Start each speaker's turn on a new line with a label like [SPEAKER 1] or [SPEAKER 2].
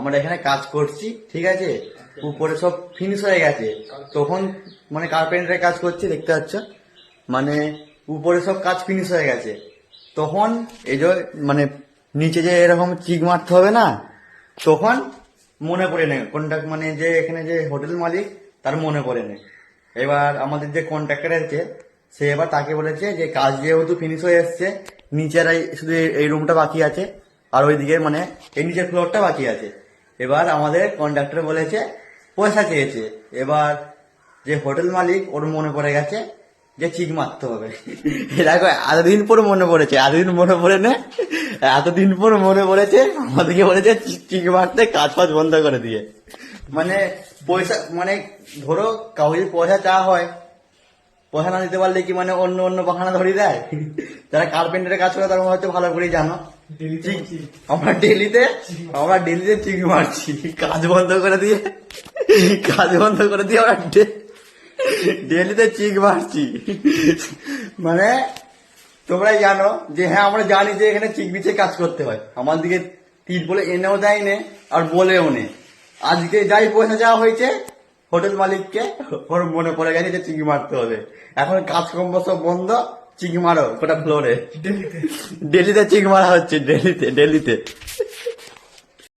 [SPEAKER 1] আমরা এখানে কাজ করছি, ঠিক আছে, উপরে সব ফিনিশ হয়ে গেছে, তখন মানে কার্পেন্টারের কাজ করছি দেখতে পাচ্ছ, মানে উপরে সব কাজ ফিনিশ হয়ে গেছে, তখন এই যে মানে নিচে যে এরকম চিক মারতে হবে না, তখন মনে পড়ে নেই কন্ট্রাক্ট মানে যে এখানে যে হোটেল মালিক তার মনে পড়ে নেই। এবার আমাদের যে কন্ট্রাক্টর আছে সে এবার তাকে বলেছে যে কাজ যেহেতু ফিনিশ হয়ে এসছে, নিচের শুধু এই রুমটা বাকি আছে আর ওইদিকে মানে এই নিচের ফ্লোরটা বাকি আছে। এবার আমাদের কন্ট্রাক্টর বলেছে পয়সা চেয়েছে, এবার যে হোটেল মালিক ওর মনে পড়ে গেছে যে চিক মারতে হবে। দেখো এতদিন পর মনে পড়েছে, এতদিন মনে পড়ে নে, এতদিন পর মনে পড়েছে, আমাদেরকে বলেছে চিক মারতে, কাজ ফাজ বন্ধ করে দিয়ে। মানে পয়সা মানে ধরো কাউ যদি পয়সা চাওয়া হয়, পয়সা না দিতে পারলে কি মানে অন্য অন্য বাহানা ধরিয়ে দেয়। যারা কার্পেন্টারের কাজ করে তারা হয়তো ভালো করেই জানো, আমরা ডেলিতে চিক মারছি, কাজ বন্ধ করে দিয়ে, কাজ বন্ধ করে দিয়ে আমরা ডেলিতে চিক মারছি। মানে তোমরাই জানো যে হ্যাঁ আমরা জানি যে এখানে চিক বিছে কাজ করতে হয়, আমার দিকে তীর বলে এনেও দেয় নে আর বলেও নে। আজকে যাই পয়সা চাওয়া হয়েছে হোটেল মালিককে, ওর মনে পড়ে গেছে যে চিকি মারতে হবে। এখন কাজকর্ম সব বন্ধ, চিকি মারো গোটা ফ্লোরে, ডেলিতে চিক মারা হচ্ছে, ডেলিতে।